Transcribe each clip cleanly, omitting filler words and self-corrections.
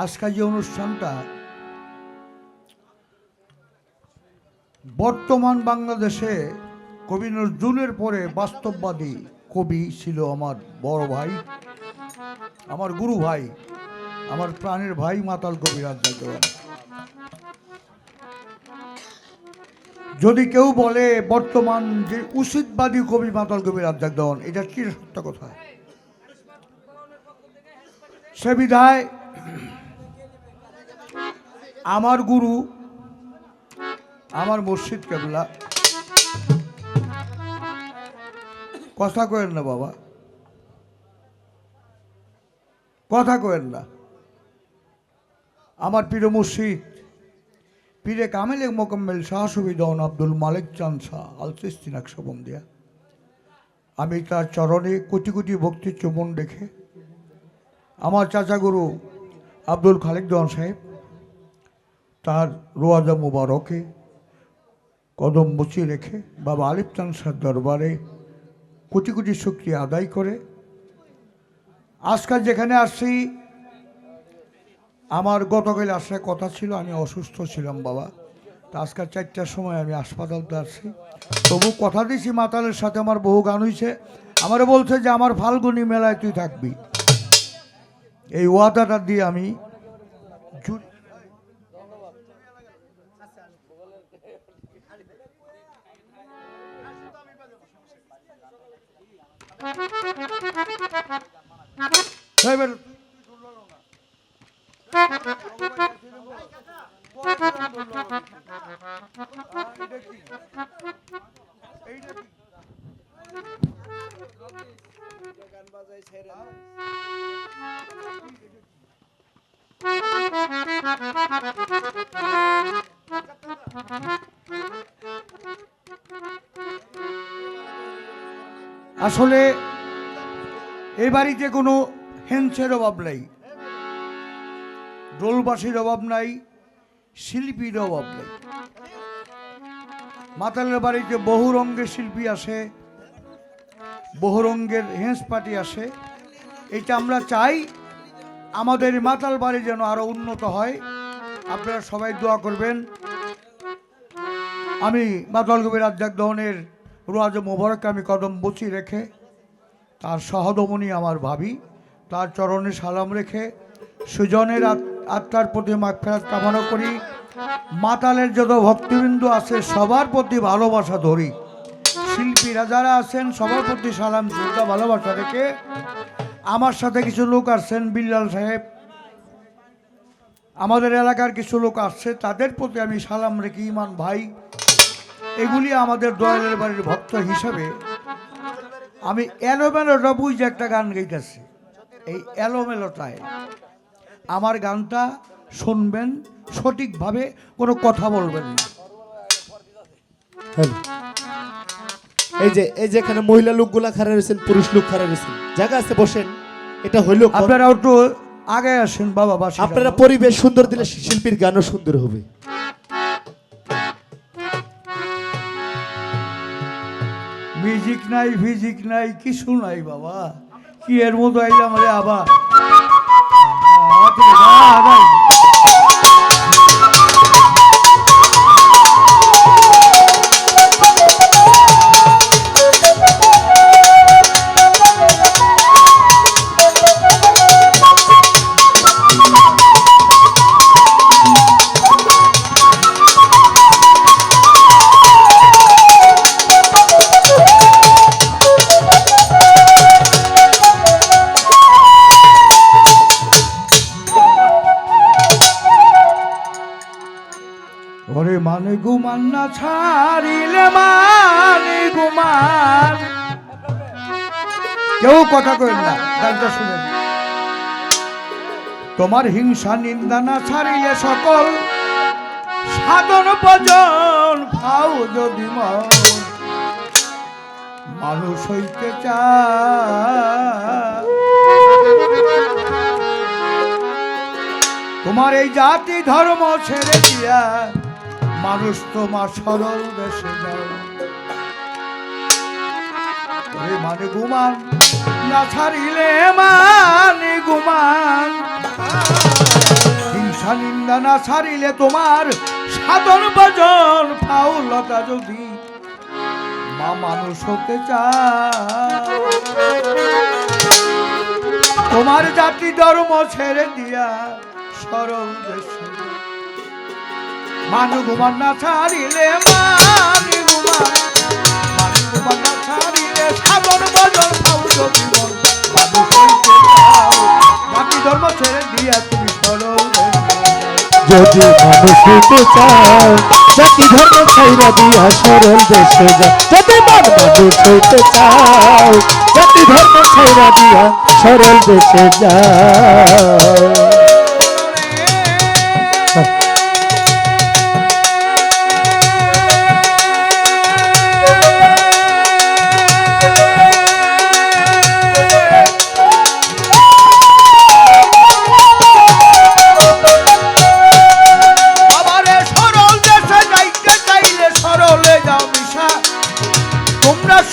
আজকের যে অনুষ্ঠানটা বর্তমান বাংলাদেশে কবি নজরুলের পরে বাস্তববাদী কবি ছিল আমার বড় ভাই, আমার গুরু ভাই, আমার প্রাণের ভাই মাতাল কবি রাজ্জাক দেওয়ান। যদি কেউ বলে বর্তমান যে উচিতবাদী কবি মাতাল কবি রাজ্জাক দেওয়ান, এটা কি সত্য কথা? সে বিধায় আমার গুরু, আমার মুর্শিদ কেবলা, কথা কয়েন না বাবা, কথা কয়েন না, আমার প্রিয় মুর্শিদ পীরে কামেলে মোকাম্মেল শাহ শহীদন আব্দুল মালিক চাঁদ শাহ আল চিশতি নকশবন্দিয়া, আমি তার চরণে কোটি কোটি ভক্তি চুমন রেখে আমার চাচা গুরু আব্দুল খালেক দেওয়ান সাহেব তার রোয়াজা মুবারকে কদম মুচি রেখে বাবা আলিফ চাঁদ শাহ দরবারে কোটি কোটি শুকরিয়া আদায় করে আজকাল যেখানে আসছি, আমার গতকাল আসার কথা ছিল, আমি অসুস্থ ছিলাম বাবা, তা আজকাল 4টার সময় আমি হাসপাতালতে আসছি। তবু কথা দিয়েছি, মাতালের সাথে আমার বহু গান হয়েছে, আমারে বলছে যে আমার ফাল্গুনি মেলায় তুই থাকবি, এই ওয়াদাটা দিয়ে আমি আসলে এই বাড়িতে কোনো হেন্সের অভাব নাই, দোলবাসীর অভাব নাই, শিল্পীর অভাব নাই। মাতালের বাড়িতে বহু রঙের শিল্পী আসে, বহু রঙের হেন্স পার্টি আসে। এটা আমরা চাই আমাদের মাতাল বাড়ি যেন আরো উন্নত হয়। আপনারা সবাই দোয়া করবেন। আমি মাতাল কবি রাজ্জাক দেওয়ানের রোয়াজ মোবারক আমি কদম বচি রেখে তার সহধমনী আমার ভাবি, তার চরণে সালাম রেখে সুজনের আত্মার প্রতি মাগফিরাত কামনা করি। মাতালের যত ভক্তবৃন্দ আছে সবার প্রতি ভালোবাসা ধরি, শিল্পীরা যারা আছেন সবার প্রতি সালাম শ্রদ্ধা ভালোবাসা রেখে আমার সাথে কিছু লোক আসছেন, বিল্লাল সাহেব, আমাদের এলাকার কিছু লোক আসছে, তাদের প্রতি আমি সালাম রেখে ইমান ভাই, এগুলি আমাদের দয়ালের বাড়ির ভক্ত হিসাবে আমি এলোমেলোটা বুঝে একটা গান গাইতেছি। এই এলোমেলোটায় আমার গানটা শুনবেন, সঠিকভাবে কোনো কথা বলবেন না। এই যে এখানে মহিলা লোকগুলা খাড়া রয়েছেন, পুরুষ লোক খাড়া রয়েছেন, জায়গা আছে বসেন। এটা হইল আপনারা একটু আগে আসেন বাবা, আপনারা পরিবেশ সুন্দর দিলে শিল্পীর গানও সুন্দর হবে। মিউজিক নাই, ফিজিক নাই, কিছু নাই বাবা, কি এর মতো আইলাম রে আবার। ওরে মানে গুমান না ছাড়িলে মানে গুমান, কেউ কথা কইন না, গানটা শুনেন। তোমার হিংসা নিন্দা না ছাড়িলে সকল সাধন ভজন পাও যদি মানুষ হইতে চায়। তোমার এই জাতি ধর্ম ছেড়ে দিয়া মানুষ তোমার সরল দেশে যায়। মানে গুমান না ছাড়িলে মানে গুমান। ছাড়িলে তোমার সাধন ভজন ফাউলতা যদি মা মানুষ হতে চাও, তোমার জাতি ধর্ম ছেড়ে দিয়া সরল দেশে মানু ঘুমান না ছাড়িলে মানি ঘুমান না ছাড়িলে সাধন ভজন ফাউল যদি মন মানুষ হইতে চাও, জাতি ধর্ম ছেড়ে দিয়া তুমি সরল যদি মানুষ হইতে চাও জাতি ধর্ম ছাইরা দিয়া সরল দেশে যাও। যদি মানুষ হইতে চাও জাতি ধর্ম ছাইরা দিয়া সরল দেশে যাও।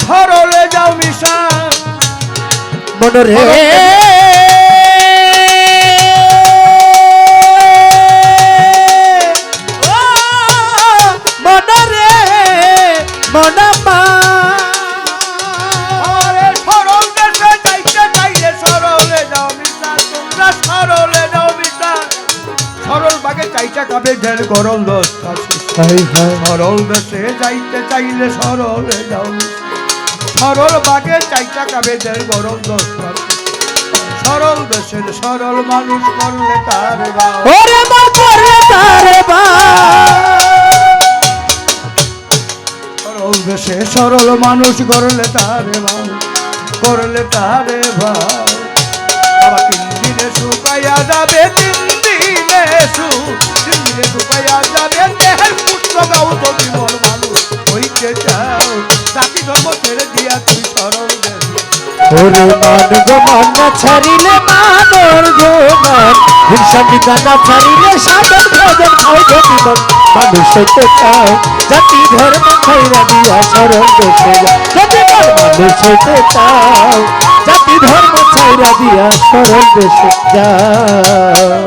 সরলে যাও মিশা মনরে মনরে মনমা সরল দেশে যাইতে চাইলে সরলে যাও মিশা, তোমরা সরলে যাও মিশা, সরল বাগে চাইটা খাবে ঢের গরম দশটা সরল দেশে যাইতে চাইলে সরলে যাও মিশা, সরল বাগে চাইটা কাবেদের গরম দশটা সরল দেশের সরল মানুষ করলে তার ওরে মা করলে তার সরল দেশে সরল মানুষ করলে তার করলে তারে ভাব। আবার 3 দিনে শুকাইয়া যাবে 3 দিনে শুকাইয়া যাবে দেহের পুষ্ট গাও যদি মন মানুষ হইতে চাও, জাতি ধর্ম ছেড়ে দিয়া তুই সরল দেশ। ওরে মান গো মান না ছাড়িলে মানর গো মান, সংবিধান না ছাড়িলে সাধন ভজন হয় যদি মন মানুষ হইতে চাও, জাতি ধর্ম ছাইরা দিয়া সরল দেশে যাও। যদি মানুষ হইতে চাও জাতি ধর্ম ছাইরা দিয়া সরল দেশে যাও।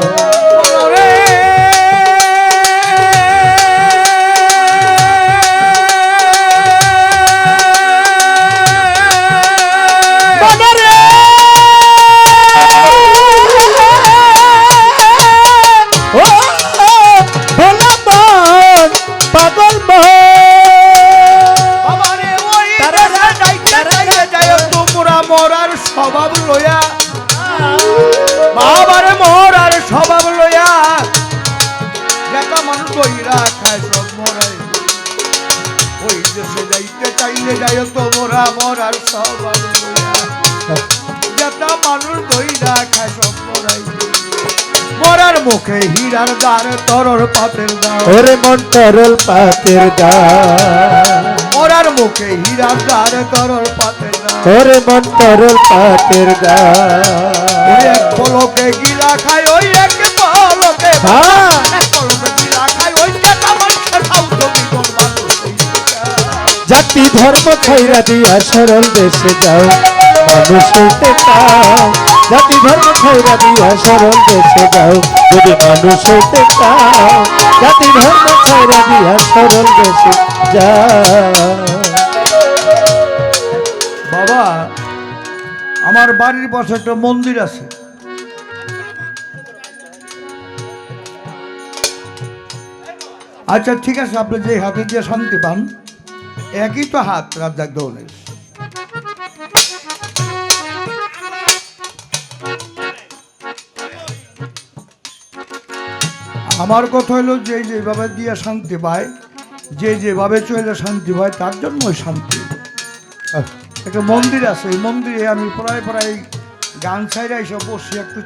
মরার স্বভাব লয়া বাবারে মরার স্বভাব লয়া যেটা মানুষ দইরা খায় সব মরাই, ওই দেশে যাইতে চাইলে যাই তোমরা মরার স্বভাব লয়া যেটা মানুষ দইরা খায় সব মরাই, মরার মুখে হীরার দ্বার তরল পাতের দ্বার, ওরে মন তরল পাতের দ্বার, মরার মুখে হীরার দ্বার তরল পাতের দ্বার, ওরে মন তরল পাতের দ্বার। এক পলকে গিলা খায় ওই এক পলকে এক পলকে গিলা খায় ওই যেটা মানুষের খাও তুমি কোন মানুষ জাতি ধর্ম ছাইরা দিয়া সরল দেশে যাও, মানুষ হইতে চাও জাতি ধর্ম ছাইরা দিয়া সরল দেশে যাও। যদি মানুষ হইতে চাও জাতি ধর্ম ছাইরা দিয়া সরল দেশে যাও। বাবা আমার বাড়ির পাশে একটা মন্দির আছে, আচ্ছা ঠিক আছে, আপনি যে হাতে দিয়ে শান্তি পান একই তো হাত রাজ্জাক দৌলের, আমার কথা হলো যে যেভাবে দিয়ে শান্তি পায়, যে যেভাবে চলে শান্তি পায় তার জন্যই শান্তি। একটা মন্দির আছে, এই মন্দিরে আমি প্রায় প্রায় গান ছাইরা এসব বসে একটু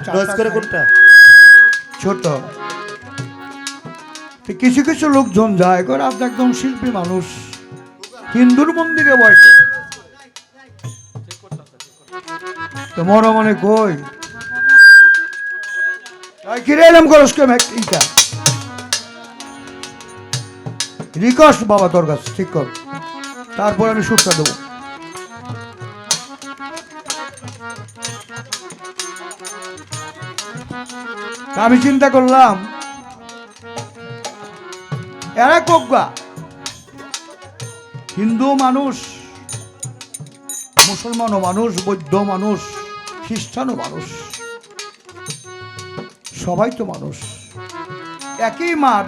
ছোট কিছু কিছু লোকজন যায় করে, আপনি একদম শিল্পী মানুষ হিন্দুর মন্দিরে বয়কে তো মনে মনে কই কিরে এলাম করস কেন এইটা রিকোয়েস্ট বাবা তোর কাছে ঠিক কর, তারপর আমি সুরটা দেবো। আমি চিন্তা করলাম এরা কোগা হিন্দু মানুষ, মুসলমানও মানুষ, বৌদ্ধ মানুষ, খ্রিস্টানও মানুষ, সবাই তো মানুষ, একই মার।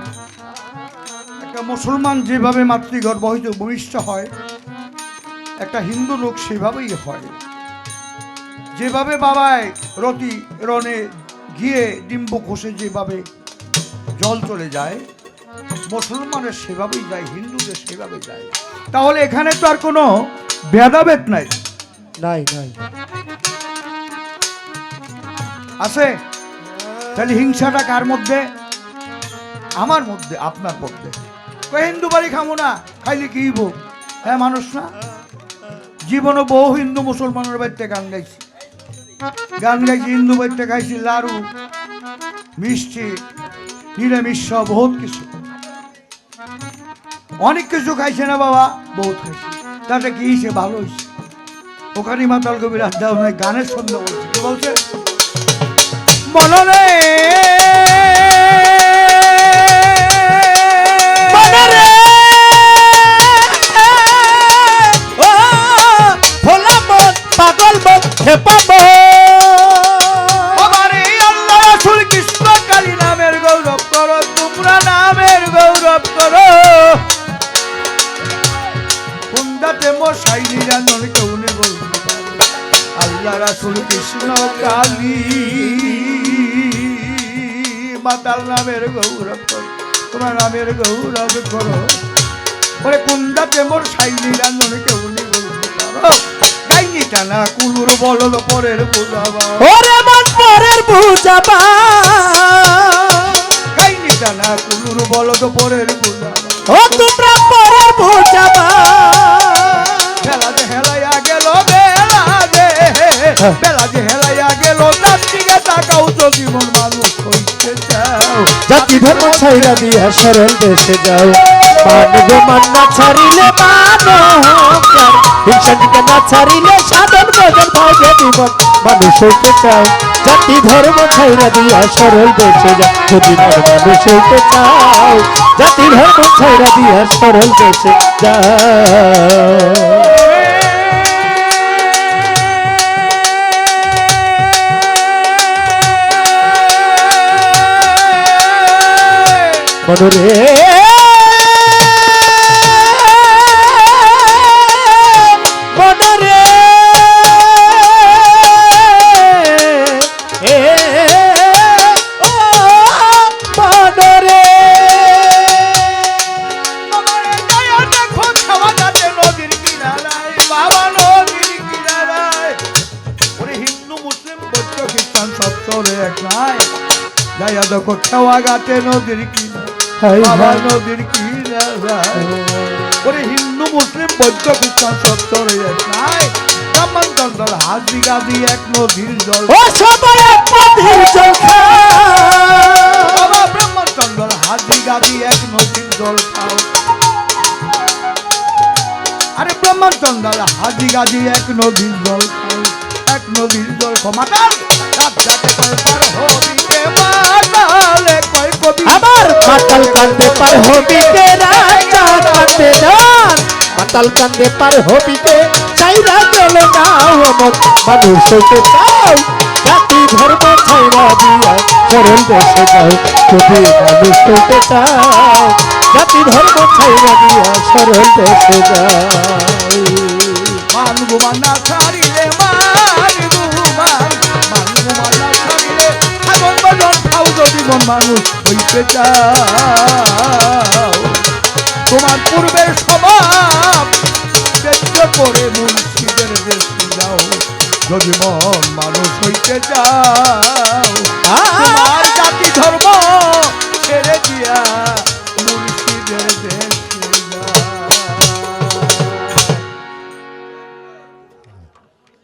একটা মুসলমান যেভাবে মাতৃগর্ভ হইতে ভূমিষ্ঠ হয়, একটা হিন্দু লোক সেভাবেই হয়। যেভাবে বাবায় রতি রনে গিয়ে ডিম্ব খসে যেভাবে জল চলে যায়, মুসলমানের সেভাবেই যায়, হিন্দুদের সেভাবে যায়। তাহলে এখানে তো আর কোনো ভেদাভেদ নাই, নাই নাই আছে? তাহলে হিংসাটা কার মধ্যে? আমার মধ্যে, আপনার মধ্যে। হিন্দু বাড়ি খামো না, খাইলে কি হইব? হ্যাঁ, মানুষ না? জীবনে বহু হিন্দু মুসলমানের বাড়িতে গান গাইছি, হিন্দু বাড়িতে খাইছি লাড়ু, মিষ্টি, নিরামিষ, বহুত কিছু, অনেক কিছু খাইছে না বাবা, বহুত খাইছে। তাতে কি হয়েছে? ভালো হয়েছে। ওখানে মাতাল কবির আড্ডা নয়, গানের সন্ধ্যা বলছে। কি বলছে? মনরে মনরে ও ভোলা মন, পাগল মন, খেপা মন, আমারে আল্লাহ রাসূল কৃষ্ণ কালী নামের গৌরব করো, তোমরা নামের গৌরব করো। কুন্দাতে মশাই নিরানন কেউ নেই বলতে পারে, আল্লাহ রাসূল কৃষ্ণ কালী মাতাল নামের গৌরব করো, তোমার নামের গৌরব করো। ওরে কুন্দাতে মশাই নিরানন কেউ নেই বলতে পারো, গাইনি টানা কুলুর বলদ পরের বুঝাবা, ওরে মন পরের বুঝাবা, গাইনি টানা কুলুর বলদ পরের বুঝাবা। ও তোমরা পরের বুঝাবা, বেলা যে হেলাইয়া গেল, বেলা যে হেলাইয়া গেল, তার দিকে তাকাও যদি মন মানুষ হইতে চাও। জাতি ধর্ম ছাইরা দিয়া সরল দেশে যাও, মানব মান না ছাড়িলে মানব, হিংসা দিকে না ছাড়িলে সাধন ভজন ভাগে জীবন মানুষ হইতে চাও। জাতি ধর্ম ছাইরা দিয়া সরল দেশে যাও, যদি মন মানুষ হইতে চাও। জাতি ধর্ম ছাইরা দিয়া সরল দেশে যাও। মনরে মনরে ও মনরে দেখো ছাওয়া যাতে নদীর কিনারায়, বাবা নদীর কিনারায়। ওরে হিন্দু মুসলিম বৌদ্ধ খ্রিস্টান সব চলে এক নাই, যাইয়া দেখো ছাওয়া গাতে নদীর কিনারায়, বাবা নদীর কিনারায়। ওরে হিন্দু মুসলিম বৌদ্ধ খ্রিস্টান সব চলে এক নাই, ব্রাহ্মণচন্দ্র হাজি গাজি এক নদীর জল, ও সবাই এক নদীর জল খাও, বাবা ব্রাহ্মণচন্দ্র হাজি গাজি এক নদীর জল খাও। আরে ব্রাহ্মণচন্দ্র হাজি গাজি এক নদীর জল খাও, এক নদীর জল খাও। মাতাল রাত যাতে কয় পার হবিকে, মাতালে কয় কবি আমার মাতাল কান্দে পার হবিকে, রাজা কান্দে ডাল, মাতাল কান্দে পার হবিকে, চাইরা চলে নাও মন মানুষ হইতে চাও। জাতি ধর্ম ছাইরা দিয়া সরল দেশে যাও, যদি মানুষ হইতে চাও। জাতি ধর্ম ছাইরা দিয়া সরল দেশে যাও। মানবু মানা ছাড়িলে, মানবু মানা ছাড়িলে, আগুন বাজন খাও যদি মন মানুষ হইতে চাও। তোমার পূর্বের স্বভাব ত্যাজ্য করে মুন্সিদের দেশে যাও, যদি মন মানুষ হইতে চাও।